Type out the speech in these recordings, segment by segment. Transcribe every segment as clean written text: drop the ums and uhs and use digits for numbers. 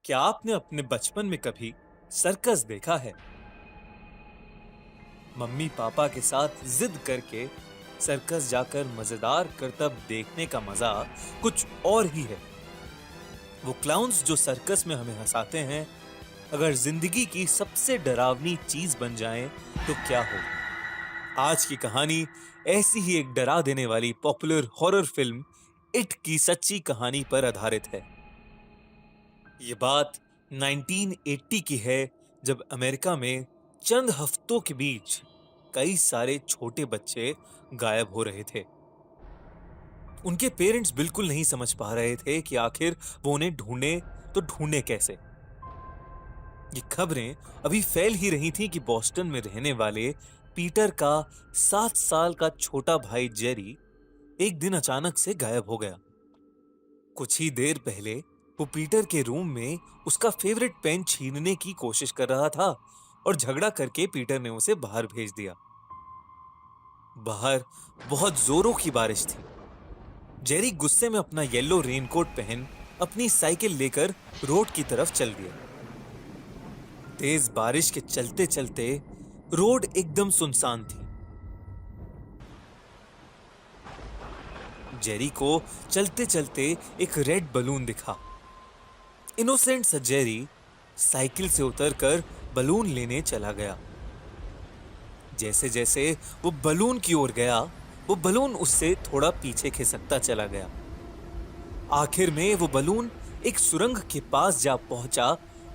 क्या आपने अपने बचपन में कभी सर्कस देखा है? मम्मी पापा के साथ जिद करके सर्कस जाकर मजेदार करतब देखने का मजा कुछ और ही है। वो क्लाउन्स जो सर्कस में हमें हंसाते हैं, अगर जिंदगी की सबसे डरावनी चीज बन जाएं, तो क्या हो? आज की कहानी ऐसी ही एक डरा देने वाली पॉपुलर हॉरर फिल्म इट की सच्ची कहानी पर आधारित है। ये बात 1980 की है, जब अमेरिका में चंद हफ्तों के बीच कई सारे छोटे बच्चे गायब हो रहे थे। उनके पेरेंट्स बिल्कुल नहीं समझ पा रहे थे कि आखिर वो उन्हें ढूंढे तो ढूंढे कैसे। ये खबरें अभी फैल ही रही थी कि बॉस्टन में रहने वाले पीटर का 7 साल का छोटा भाई जेरी एक दिन अचानक से गायब हो गया। कुछ ही देर पहले वो पीटर के रूम में उसका फेवरेट पेन छीनने की कोशिश कर रहा था और झगड़ा करके पीटर ने उसे बाहर भेज दिया। बाहर बहुत जोरों की बारिश थी। जेरी गुस्से में अपना येलो रेनकोट पहन अपनी साइकिल लेकर रोड की तरफ चल दिया। तेज बारिश के चलते चलते रोड एकदम सुनसान थी। जेरी को चलते चलते एक रेड बलून दिखा। इनोसेंट सा जेरी साइकिल से उतरकर बलून लेने चला गया। जैसे जैसे वो बलून की ओर गया, वो बलून उससे थोड़ा पीछे खिसकता चला गया। आखिर में वो बलून एक सुरंग के पास जा पहुंचा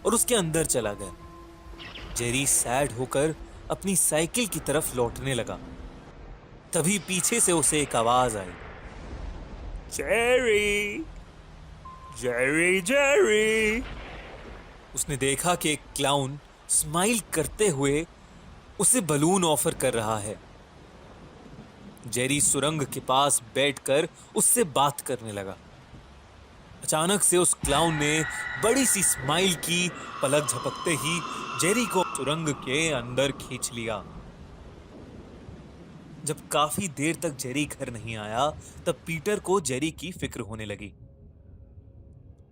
और उसके अंदर चला गया। जेरी सैड होकर अपनी साइकिल की तरफ लौटने लगा। तभी पीछे से उसे एक आवाज आई, जेरी, जेरी, जेरी। उसने देखा कि एक क्लाउन स्माइल करते हुए उसे बलून ऑफर कर रहा है। जेरी सुरंग के पास बैठकर उससे बात करने लगा। अचानक से उस क्लाउन ने बड़ी सी स्माइल की। पलक झपकते ही जेरी को सुरंग के अंदर खींच लिया। जब काफी देर तक जेरी घर नहीं आया, तब पीटर को जेरी की फिक्र होने लगी।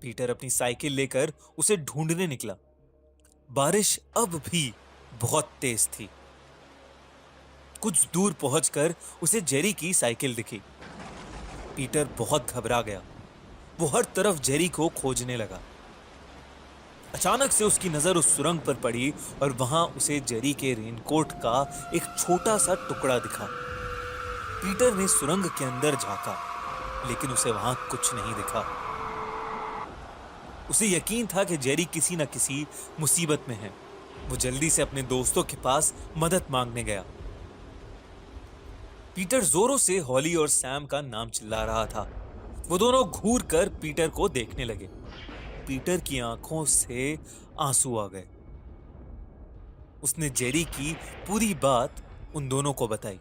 पीटर अपनी साइकिल लेकर उसे ढूंढने निकला। बारिश अब भी बहुत तेज थी। कुछ दूर पहुंचकर उसे जेरी की साइकिल दिखी। पीटर बहुत घबरा गया। वो हर तरफ जेरी को खोजने लगा। अचानक से उसकी नजर उस सुरंग पर पड़ी और वहां उसे जेरी के रेनकोट का एक छोटा सा टुकड़ा दिखा। पीटर ने सुरंग के अंदर झांका, लेकिन उसे वहां कुछ नहीं दिखा। उसे यकीन था कि जेरी किसी न किसी मुसीबत में है। वो जल्दी से अपने दोस्तों के पास मदद मांगने गया। पीटर जोरों से हॉली और सैम का नाम चिल्ला रहा था। वो दोनों घूर कर पीटर को देखने लगे। पीटर की आंखों से आंसू आ गए। उसने जेरी की पूरी बात उन दोनों को बताई।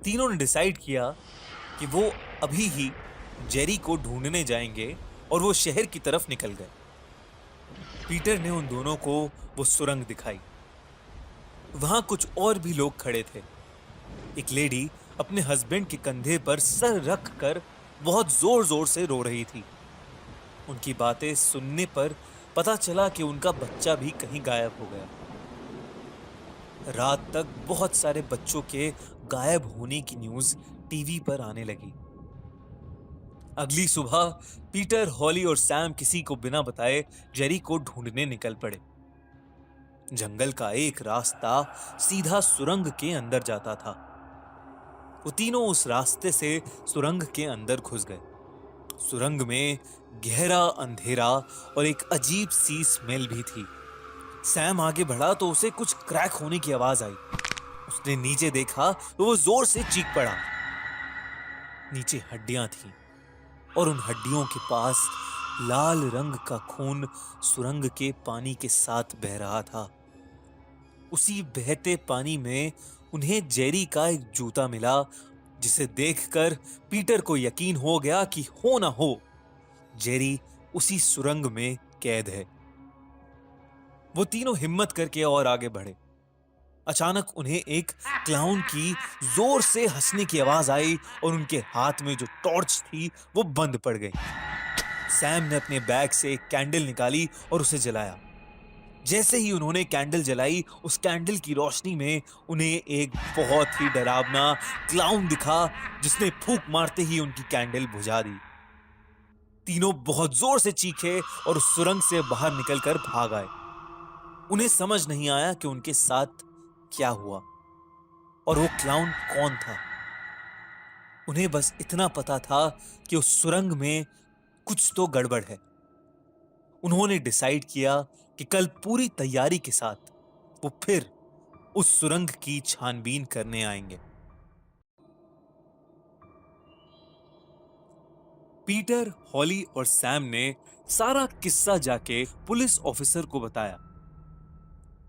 तीनों ने डिसाइड किया कि वो अभी ही जेरी को ढूंढने जाएंगे और वो शहर की तरफ निकल गए। पीटर ने उन दोनों को वो सुरंग दिखाई। वहां कुछ और भी लोग खड़े थे। एक लेडी अपने हस्बैंड के कंधे पर सर रख कर बहुत जोर जोर से रो रही थी। उनकी बातें सुनने पर पता चला कि उनका बच्चा भी कहीं गायब हो गया। रात तक बहुत सारे बच्चों के गायब होने की न्यूज टीवी पर आने लगी। अगली सुबह पीटर, हॉली और सैम किसी को बिना बताए जेरी को ढूंढने निकल पड़े। जंगल का एक रास्ता सीधा सुरंग के अंदर जाता था। वो तीनों उस रास्ते से सुरंग के अंदर घुस गए। सुरंग में गहरा अंधेरा और एक अजीब सी स्मेल भी थी। सैम आगे बढ़ा तो उसे कुछ क्रैक होने की आवाज आई। उसने नीचे देखा तो वो जोर से चीख पड़ा। नीचे हड्डियां थीं और उन हड्डियों के पास लाल रंग का खून सुरंग के पानी के साथ बह रहा था। उसी बहते पानी में उन्हें जेरी का एक जूता मिला, जिसे देखकर पीटर को यकीन हो गया कि हो ना हो जेरी उसी सुरंग में कैद है। वो तीनों हिम्मत करके और आगे बढ़े। अचानक उन्हें एक क्लाउन की जोर से हंसने की आवाज आई और उनके हाथ में जो टॉर्च थी वो बंद पड़ गई। सैम ने अपने बैग से एक कैंडल निकाली और उसे जलाया। जैसे ही उन्होंने कैंडल जलाई, उस कैंडल की रोशनी में उन्हें एक बहुत ही डरावना क्लाउन दिखा, जिसने फूंक मारते ही उनकी कैंडल बुझा दी। तीनों बहुत जोर से चीखे और उस सुरंग से बाहर निकलकर भाग आए। उन्हें समझ नहीं आया कि उनके साथ क्या हुआ और वो क्लाउन कौन था। उन्हें बस इतना पता था कि उस सुरंग में कुछ तो गड़बड़ है। उन्होंने डिसाइड किया कि कल पूरी तैयारी के साथ वो फिर उस सुरंग की छानबीन करने आएंगे। पीटर, हॉली और सैम ने सारा किस्सा जाके पुलिस ऑफिसर को बताया।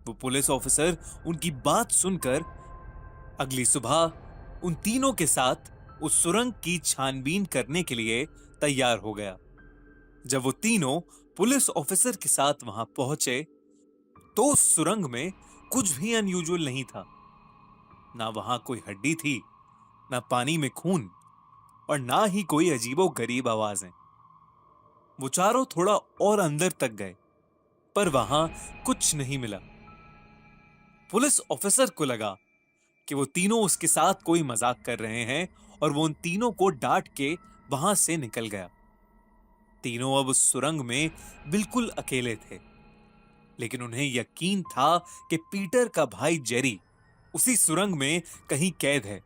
वो पुलिस ऑफिसर उनकी बात सुनकर अगली सुबह उन तीनों के साथ उस सुरंग की छानबीन करने के लिए तैयार हो गया। जब वो तीनों पुलिस ऑफिसर के साथ वहां पहुंचे तो उस सुरंग में कुछ भी अनयूजुअल नहीं था। ना वहां कोई हड्डी थी, ना पानी में खून, और ना ही कोई अजीबो गरीब आवाजें। वो चारों थोड़ा और अंदर तक गए, पर वहां कुछ नहीं मिला। पुलिस ऑफिसर को लगा कि वो तीनों उसके साथ कोई मजाक कर रहे हैं और वो उन तीनों को डांट के वहां से निकल गया। तीनों अब उस सुरंग में बिल्कुल अकेले थे, लेकिन उन्हें यकीन था कि पीटर का भाई जेरी उसी सुरंग में कहीं कैद है।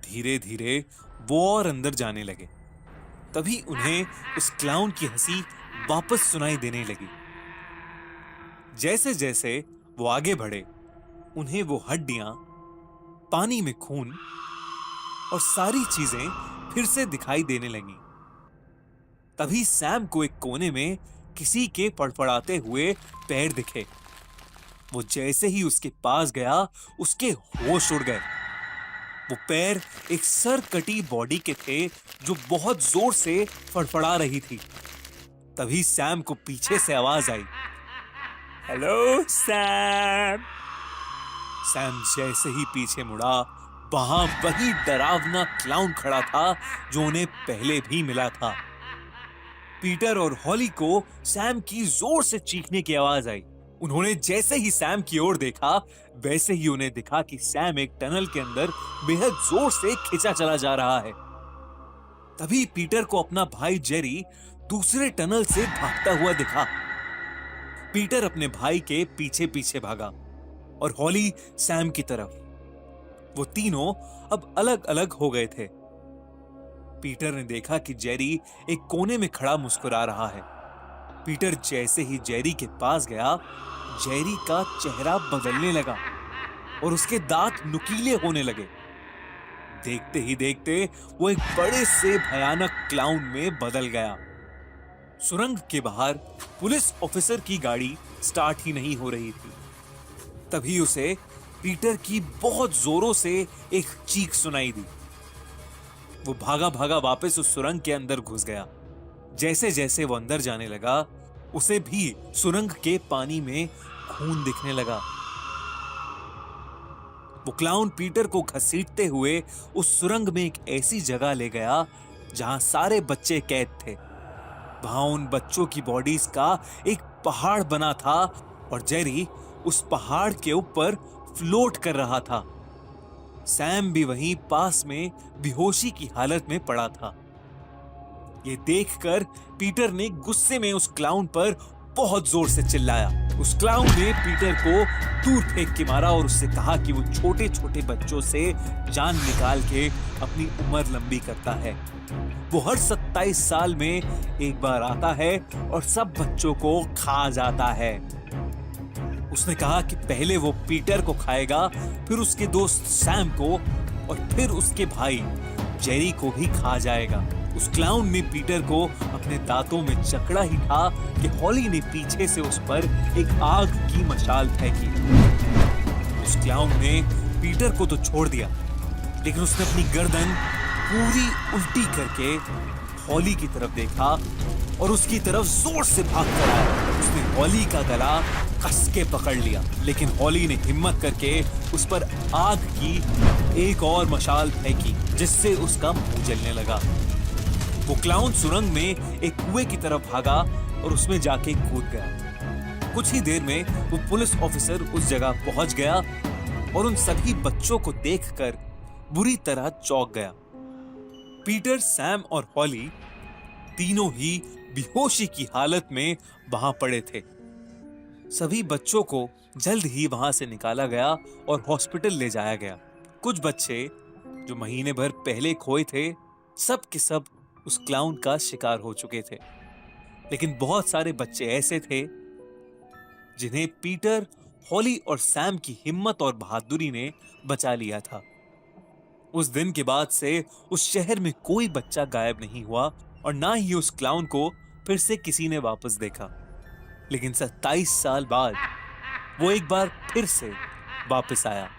धीरे धीरे वो और अंदर जाने लगे। तभी उन्हें उस क्लाउन की हंसी वापस सुनाई देने लगी। जैसे जैसे वो आगे बढ़े, उन्हें वो हड्डियां, पानी में खून और सारी चीजें फिर से दिखाई देने लगी। तभी सैम को एक कोने में किसी के फड़फड़ाते हुए पैर दिखे। वो जैसे ही उसके पास गया, उसके होश उड़ गए। वो पैर एक सर कटी बॉडी के थे जो बहुत जोर से फड़फड़ा रही थी। तभी सैम को पीछे से आवाज आई, हेलो सैम। सैम जैसे ही पीछे मुड़ा, वहां वही डरावना क्लाउन खड़ा था जो उन्हें पहले भी मिला था। पीटर और हॉली को सैम की जोर से चीखने की आवाज आई। उन्होंने जैसे ही सैम की ओर देखा, वैसे ही उन्हें दिखा कि सैम एक टनल के अंदर बेहद जोर से खिंचा चला जा रहा है। तभी पीटर को अपना भाई जेरी दूसरे टनल से भागता हुआ दिखा। पीटर अपने भाई के पीछे पीछे भागा और हॉली सैम की तरफ। वो तीनों अब अलग अलग हो गए थे। पीटर ने देखा कि जेरी एक कोने में खड़ा मुस्कुरा रहा है। पीटर जैसे ही जेरी के पास गया, जेरी का चेहरा बदलने लगा और उसके दांत नुकीले होने लगे। देखते ही देखते वो एक बड़े से भयानक क्लाउन में बदल गया। सुरंग के बाहर पुलिस ऑफिसर की गाड़ी स्टार्ट ही नहीं हो रही थी। तभी उसे पीटर की बहुत जोरों से एक चीख सुनाई दी। वो भागा भागा वापस उस सुरंग के अंदर घुस गया। जैसे जैसे वो अंदर जाने लगा, उसे भी सुरंग के पानी में खून दिखने लगा। वो क्लाउन पीटर को घसीटते हुए उस सुरंग में एक ऐसी जगह ले गया जहां सारे बच्चे कैद थे। वहां उन बच्चों की बॉडीज का एक पहाड़ बना था और जेरी उस पहाड़ के ऊपर फ्लोट कर रहा था। सैम भी वहीं पास में बेहोशी की हालत में पड़ा था। ये देखकर पीटर ने गुस्से में उस क्लाउन पर बहुत जोर से चिल्लाया। उस क्लाउन ने पीटर को दूर फेंक के मारा और उससे कहा कि वो छोटे छोटे बच्चों से जान निकाल के अपनी उम्र लंबी करता है। वो हर 27 साल में एक बार आता है और सब बच्चों को खा जाता है। उसने कहा कि पहले वो पीटर को खाएगा, फिर उसके दोस्त सैम को और फिर उसके भाई जेरी को भी खा जाएगा। उस क्लाउन ने पीटर को अपने दांतों में जकड़ा ही था कि हॉली ने पीछे से उस पर एक आग की मशाल फेंकी। उस क्लाउन ने पीटर को तो छोड़ दिया, लेकिन उसने अपनी गर्दन पूरी उल्टी करके हॉली की तरफ देखा और उसकी तरफ जोर से भाग कर आया। उसने हॉली का गला कस के पकड़ लिया, लेकिन हॉली ने हिम्मत करके उस पर आग की एक और मशाल फेंकी, जिससे उसका मुंह जलने लगा। वो क्लाउन सुरंग में एक कुएं की तरफ भागा और उसमें जाके कूद गया। कुछ ही देर में वो पुलिस ऑफिसर उस जगह पहुंच गया और उन सभी बच्चों को देखकर बुरी तरह चौंक गया। पीटर, सैम और हॉली तीनों ही बेहोशी की हालत में वहां पड़े थे। सभी बच्चों को जल्द ही वहां से निकाला गया और हॉस्पिटल ले जाया गया। कुछ बच्चे जो महीने भर पहले खोए थे, सब के सब उस क्लाउन का शिकार हो चुके थे। लेकिन बहुत सारे बच्चे ऐसे थे जिन्हें पीटर, हॉली और सैम की हिम्मत और बहादुरी ने बचा लिया था। उस दिन के बाद से उस शहर में कोई बच्चा गायब नहीं हुआ और ना ही उस क्लाउन को फिर से किसी ने वापस देखा। लेकिन 27 साल बाद वो एक बार फिर से वापस आया।